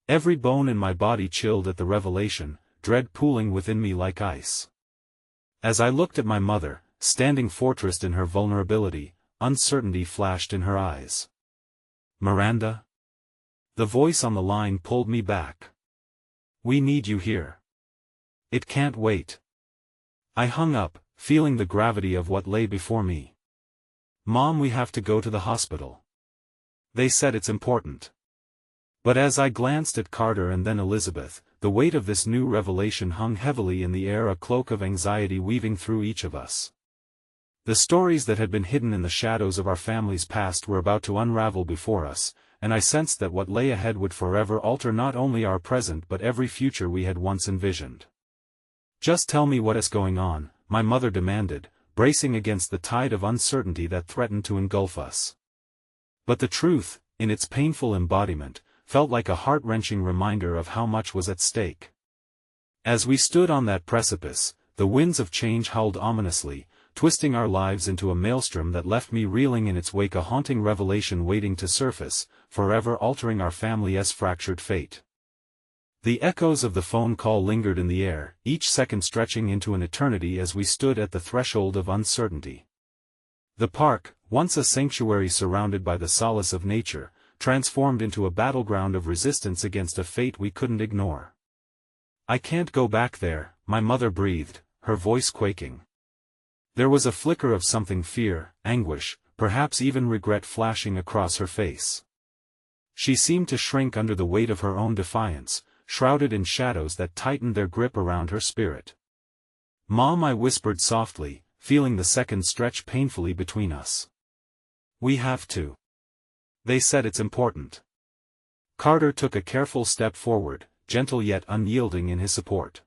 Every bone in my body chilled at the revelation, dread pooling within me like ice. As I looked at my mother, standing fortressed in her vulnerability, uncertainty flashed in her eyes. "Miranda?" The voice on the line pulled me back. "We need you here. It can't wait." I hung up, feeling the gravity of what lay before me. "Mom, we have to go to the hospital. They said it's important." But as I glanced at Carter and then Elizabeth, the weight of this new revelation hung heavily in the air, a cloak of anxiety weaving through each of us. The stories that had been hidden in the shadows of our family's past were about to unravel before us, and I sensed that what lay ahead would forever alter not only our present but every future we had once envisioned. "Just tell me what is going on," my mother demanded, bracing against the tide of uncertainty that threatened to engulf us. But the truth, in its painful embodiment, felt like a heart-wrenching reminder of how much was at stake. As we stood on that precipice, the winds of change howled ominously, twisting our lives into a maelstrom that left me reeling in its wake, a haunting revelation waiting to surface, forever altering our family's fractured fate. The echoes of the phone call lingered in the air, each second stretching into an eternity as we stood at the threshold of uncertainty. The park, once a sanctuary surrounded by the solace of nature, transformed into a battleground of resistance against a fate we couldn't ignore. "I can't go back there," my mother breathed, her voice quaking. There was a flicker of something, fear, anguish, perhaps even regret flashing across her face. She seemed to shrink under the weight of her own defiance, shrouded in shadows that tightened their grip around her spirit. "Mom," I whispered softly, feeling the seconds stretch painfully between us. "We have to. They said it's important." Carter took a careful step forward, gentle yet unyielding in his support.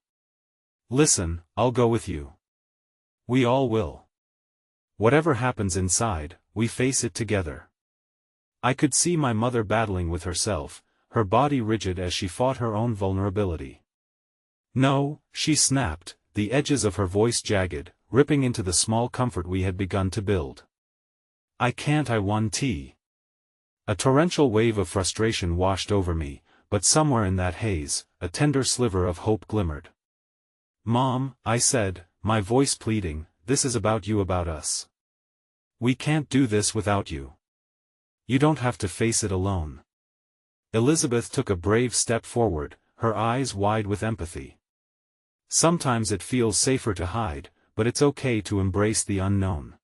"Listen, I'll go with you. We all will. Whatever happens inside, we face it together." I could see my mother battling with herself, her body rigid as she fought her own vulnerability. "No," she snapped, the edges of her voice jagged, ripping into the small comfort we had begun to build. "I can't. I want." A torrential wave of frustration washed over me, but somewhere in that haze, a tender sliver of hope glimmered. "Mom," I said, my voice pleading, "this is about you, about us. We can't do this without you. You don't have to face it alone." Elizabeth took a brave step forward, her eyes wide with empathy. "Sometimes it feels safer to hide, but it's okay to embrace the unknown.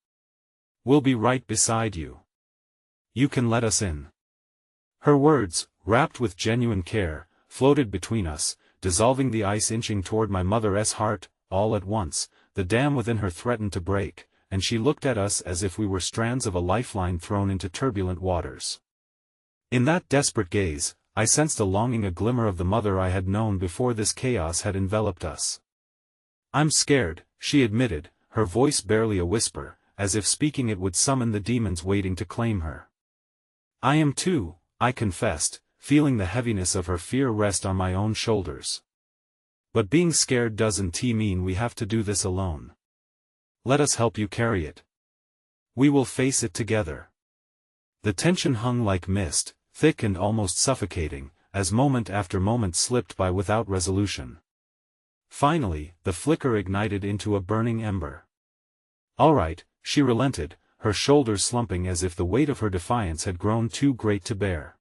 We'll be right beside you. You can let us in." Her words, wrapped with genuine care, floated between us, dissolving the ice, inching toward my mother's heart. All at once, the dam within her threatened to break, and she looked at us as if we were strands of a lifeline thrown into turbulent waters. In that desperate gaze, I sensed a longing, a glimmer of the mother I had known before this chaos had enveloped us. "I'm scared," she admitted, her voice barely a whisper, as if speaking it would summon the demons waiting to claim her. "I am too," I confessed, feeling the heaviness of her fear rest on my own shoulders. "But being scared doesn't mean we have to do this alone. Let us help you carry it. We will face it together." The tension hung like mist, thick and almost suffocating, as moment after moment slipped by without resolution. Finally, the flicker ignited into a burning ember. "All right," she relented, her shoulders slumping as if the weight of her defiance had grown too great to bear.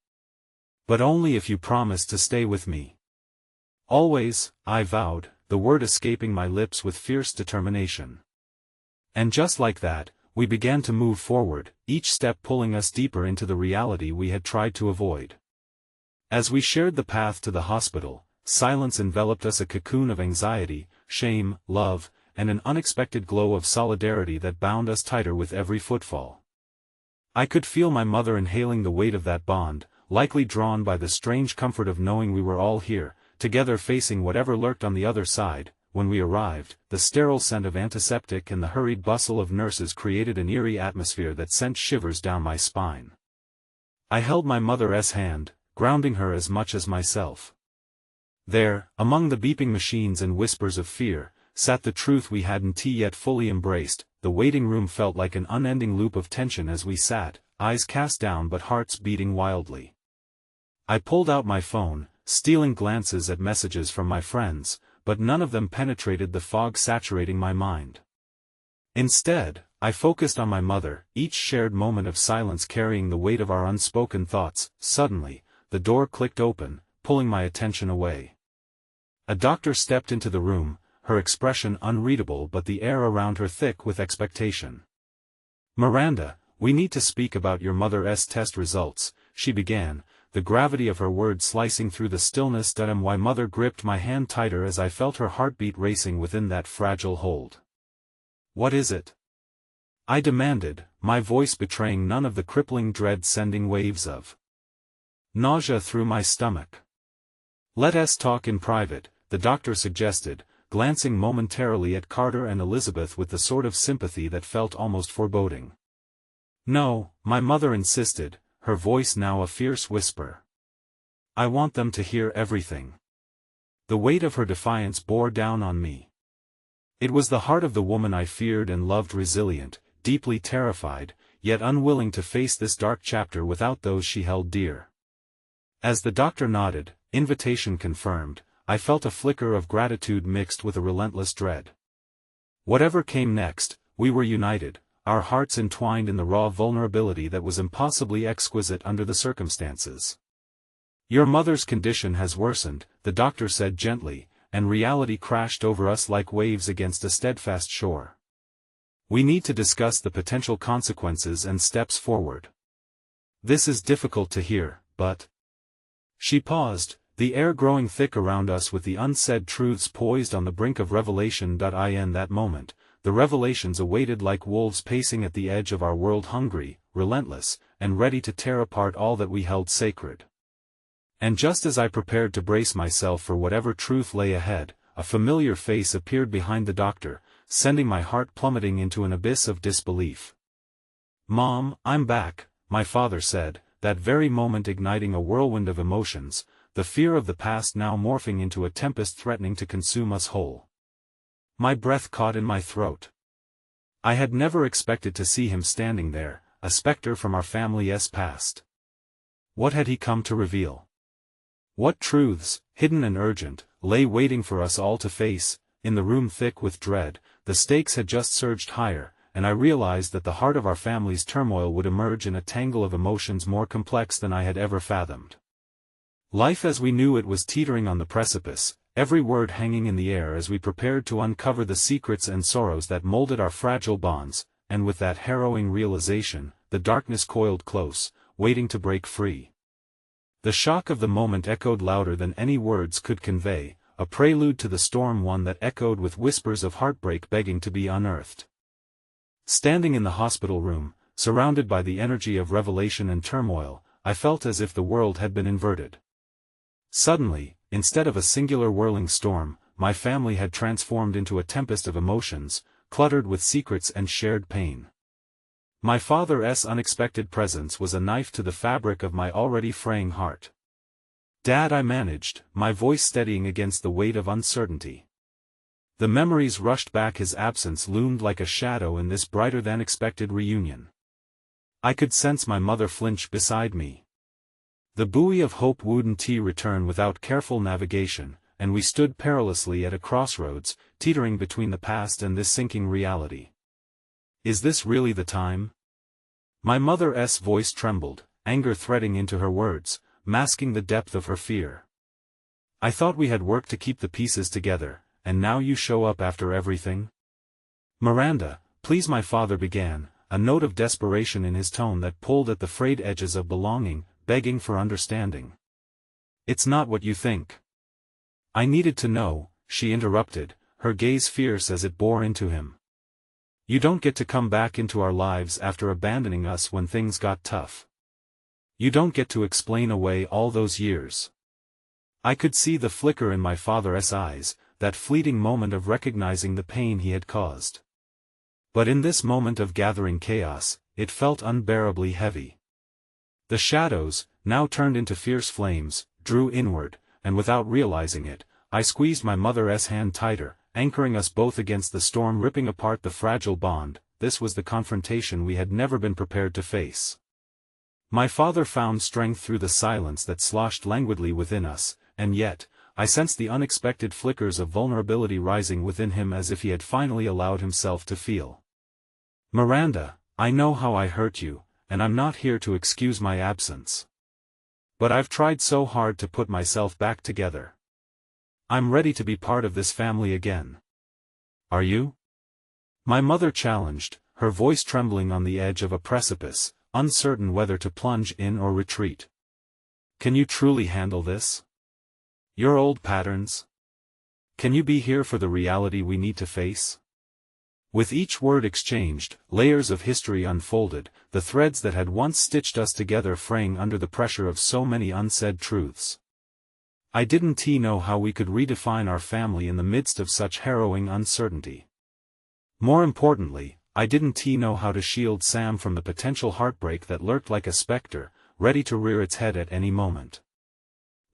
"But only if you promise to stay with me." "Always," I vowed, the word escaping my lips with fierce determination. And just like that, we began to move forward, each step pulling us deeper into the reality we had tried to avoid. As we shared the path to the hospital, silence enveloped us, a cocoon of anxiety, shame, love, and an unexpected glow of solidarity that bound us tighter with every footfall. I could feel my mother inhaling the weight of that bond, likely drawn by the strange comfort of knowing we were all here, together facing whatever lurked on the other side. When we arrived, the sterile scent of antiseptic and the hurried bustle of nurses created an eerie atmosphere that sent shivers down my spine. I held my mother's hand, grounding her as much as myself. There, among the beeping machines and whispers of fear, sat the truth we hadn't yet fully embraced. The waiting room felt like an unending loop of tension as we sat, eyes cast down but hearts beating wildly. I pulled out my phone, stealing glances at messages from my friends, but none of them penetrated the fog saturating my mind. Instead, I focused on my mother, each shared moment of silence carrying the weight of our unspoken thoughts. Suddenly, the door clicked open, pulling my attention away. A doctor stepped into the room, her expression unreadable but the air around her thick with expectation. "Miranda, we need to speak about your mother's test results," she began, the gravity of her words slicing through the stillness. My mother gripped my hand tighter as I felt her heartbeat racing within that fragile hold. "What is it?" I demanded, my voice betraying none of the crippling dread, sending waves of nausea through my stomach. "Let us talk in private," the doctor suggested, glancing momentarily at Carter and Elizabeth with the sort of sympathy that felt almost foreboding. "No," my mother insisted, her voice now a fierce whisper. "I want them to hear everything." The weight of her defiance bore down on me. It was the heart of the woman I feared and loved, resilient, deeply terrified, yet unwilling to face this dark chapter without those she held dear. As the doctor nodded, invitation confirmed, I felt a flicker of gratitude mixed with a relentless dread. Whatever came next, we were united, our hearts entwined in the raw vulnerability that was impossibly exquisite under the circumstances. "Your mother's condition has worsened," the doctor said gently, and reality crashed over us like waves against a steadfast shore. "We need to discuss the potential consequences and steps forward. This is difficult to hear, but..." She paused, the air growing thick around us with the unsaid truths poised on the brink of revelation. In that moment, the revelations awaited like wolves pacing at the edge of our world, hungry, relentless, and ready to tear apart all that we held sacred. And just as I prepared to brace myself for whatever truth lay ahead, a familiar face appeared behind the doctor, sending my heart plummeting into an abyss of disbelief. "Mom, I'm back," my father said, that very moment igniting a whirlwind of emotions, the fear of the past now morphing into a tempest threatening to consume us whole. My breath caught in my throat. I had never expected to see him standing there, a specter from our family's past. What had he come to reveal? What truths, hidden and urgent, lay waiting for us all to face? In the room thick with dread, the stakes had just surged higher, and I realized that the heart of our family's turmoil would emerge in a tangle of emotions more complex than I had ever fathomed. Life as we knew it was teetering on the precipice, every word hanging in the air as we prepared to uncover the secrets and sorrows that molded our fragile bonds, and with that harrowing realization, the darkness coiled close, waiting to break free. The shock of the moment echoed louder than any words could convey, a prelude to the storm, one that echoed with whispers of heartbreak begging to be unearthed. Standing in the hospital room, surrounded by the energy of revelation and turmoil, I felt as if the world had been inverted. Suddenly, instead of a singular whirling storm, my family had transformed into a tempest of emotions, cluttered with secrets and shared pain. My father's unexpected presence was a knife to the fabric of my already fraying heart. "Dad," I managed, my voice steadying against the weight of uncertainty. The memories rushed back. His absence loomed like a shadow in this brighter-than-expected reunion. I could sense my mother flinch beside me. The buoy of hope wouldn't return without careful navigation, and we stood perilously at a crossroads, teetering between the past and this sinking reality. Is this really the time? My mother's voice trembled, anger threading into her words, masking the depth of her fear. "I thought we had worked to keep the pieces together, and now you show up after everything?" "Miranda, please," my father began, a note of desperation in his tone that pulled at the frayed edges of belonging, begging for understanding. "It's not what you think." "I needed to know," she interrupted, her gaze fierce as it bore into him. "You don't get to come back into our lives after abandoning us when things got tough. You don't get to explain away all those years." I could see the flicker in my father's eyes, that fleeting moment of recognizing the pain he had caused. But in this moment of gathering chaos, it felt unbearably heavy. The shadows, now turned into fierce flames, drew inward, and without realizing it, I squeezed my mother's hand tighter, anchoring us both against the storm ripping apart the fragile bond. This was the confrontation we had never been prepared to face. My father found strength through the silence that sloshed languidly within us, and yet, I sensed the unexpected flickers of vulnerability rising within him as if he had finally allowed himself to feel. "Miranda, I know how I hurt you, and I'm not here to excuse my absence. But I've tried so hard to put myself back together. I'm ready to be part of this family again. Are you?" My mother challenged, her voice trembling on the edge of a precipice, uncertain whether to plunge in or retreat. "Can you truly handle this? Your old patterns? Can you be here for the reality we need to face?" With each word exchanged, layers of history unfolded, the threads that had once stitched us together fraying under the pressure of so many unsaid truths. I didn't know how we could redefine our family in the midst of such harrowing uncertainty. More importantly, I didn't know how to shield Sam from the potential heartbreak that lurked like a specter, ready to rear its head at any moment.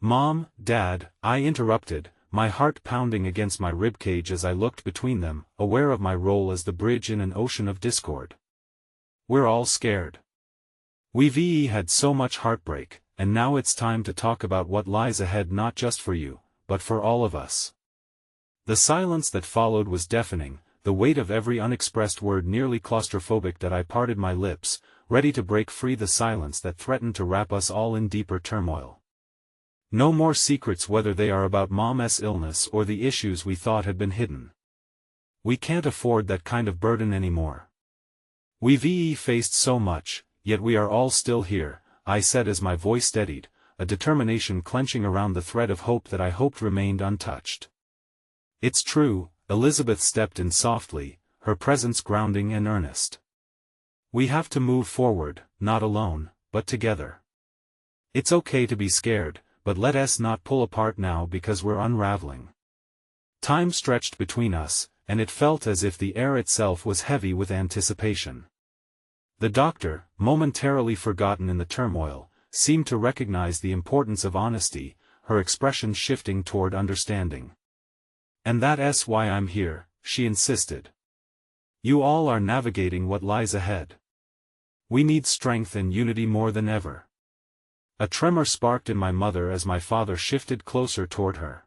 "Mom, Dad," I interrupted, my heart pounding against my ribcage as I looked between them, aware of my role as the bridge in an ocean of discord. "We're all scared. We've had so much heartbreak, and now it's time to talk about what lies ahead, not just for you, but for all of us." The silence that followed was deafening, the weight of every unexpressed word nearly claustrophobic that I parted my lips, ready to break free the silence that threatened to wrap us all in deeper turmoil. No more secrets, whether they are about Mom's illness or the issues we thought had been hidden. We can't afford that kind of burden anymore. We've faced so much, yet we are all still here, I said as my voice steadied, a determination clenching around the thread of hope that I hoped remained untouched. "It's true," Elizabeth stepped in softly, her presence grounding and earnest. "We have to move forward, not alone, but together. It's okay to be scared, but let us not pull apart now because we're unraveling." Time stretched between us, and it felt as if the air itself was heavy with anticipation. The doctor, momentarily forgotten in the turmoil, seemed to recognize the importance of honesty, her expression shifting toward understanding. "And that's why I'm here," she insisted. "You all are navigating what lies ahead. We need strength and unity more than ever." A tremor sparked in my mother as my father shifted closer toward her,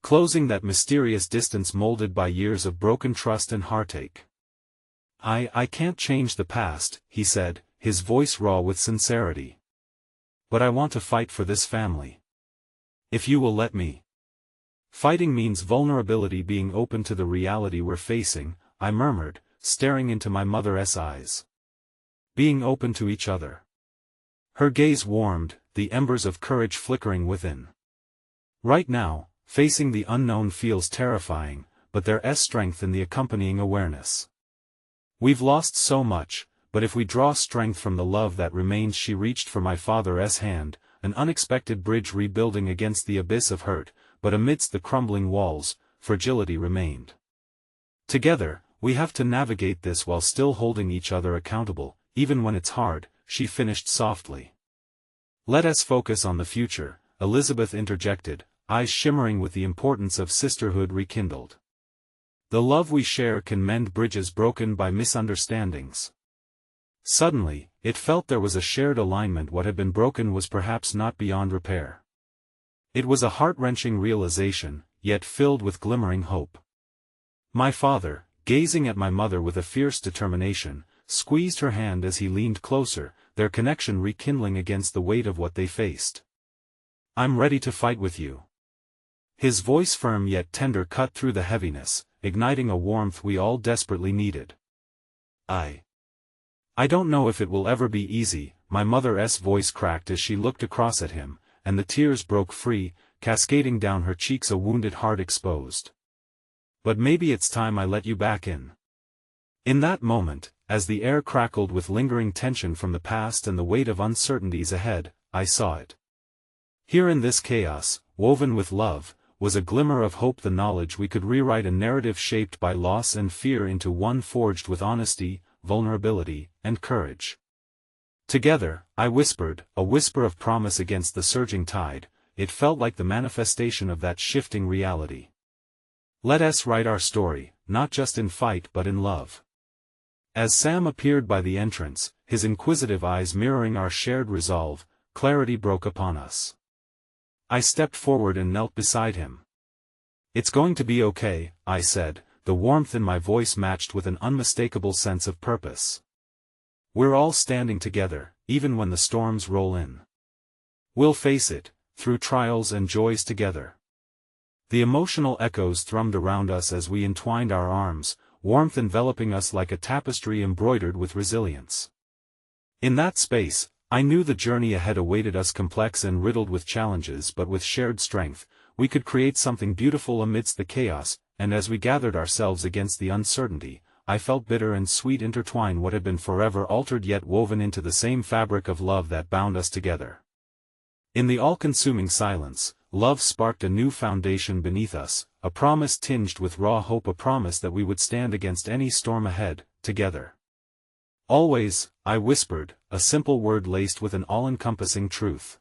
closing that mysterious distance molded by years of broken trust and heartache. I can't change the past," he said, his voice raw with sincerity. "But I want to fight for this family. If you will let me." "Fighting means vulnerability, being open to the reality we're facing," I murmured, staring into my mother's eyes. "Being open to each other." Her gaze warmed, the embers of courage flickering within. "Right now, facing the unknown feels terrifying, but there's strength in the accompanying awareness. We've lost so much, but if we draw strength from the love that remains." She reached for my father's hand, an unexpected bridge rebuilding against the abyss of hurt, but amidst the crumbling walls, fragility remained. "Together, we have to navigate this while still holding each other accountable, even when it's hard," she finished softly. "Let us focus on the future," Elizabeth interjected, eyes shimmering with the importance of sisterhood rekindled. "The love we share can mend bridges broken by misunderstandings." Suddenly, it felt there was a shared alignment. What had been broken was perhaps not beyond repair. It was a heart-wrenching realization, yet filled with glimmering hope. My father, gazing at my mother with a fierce determination, squeezed her hand as he leaned closer, their connection rekindling against the weight of what they faced. "I'm ready to fight with you." His voice, firm yet tender, cut through the heaviness, igniting a warmth we all desperately needed. I don't know if it will ever be easy," my mother's voice cracked as she looked across at him, and the tears broke free, cascading down her cheeks, a wounded heart exposed. "But maybe it's time I let you back in." In that moment, as the air crackled with lingering tension from the past and the weight of uncertainties ahead, I saw it. Here in this chaos, woven with love, was a glimmer of hope, the knowledge we could rewrite a narrative shaped by loss and fear into one forged with honesty, vulnerability, and courage. Together, I whispered, a whisper of promise against the surging tide. It felt like the manifestation of that shifting reality. Let us write our story, not just in fight but in love. As Sam appeared by the entrance, his inquisitive eyes mirroring our shared resolve, clarity broke upon us. I stepped forward and knelt beside him. "It's going to be okay," I said, the warmth in my voice matched with an unmistakable sense of purpose. "We're all standing together, even when the storms roll in. We'll face it, through trials and joys together." The emotional echoes thrummed around us as we entwined our arms, warmth enveloping us like a tapestry embroidered with resilience. In that space, I knew the journey ahead awaited us, complex and riddled with challenges, but with shared strength, we could create something beautiful amidst the chaos. And as we gathered ourselves against the uncertainty, I felt bitter and sweet intertwine, what had been forever altered yet woven into the same fabric of love that bound us together. In the all-consuming silence, love sparked a new foundation beneath us, a promise tinged with raw hope, a promise that we would stand against any storm ahead, together. "Always," I whispered, a simple word laced with an all-encompassing truth.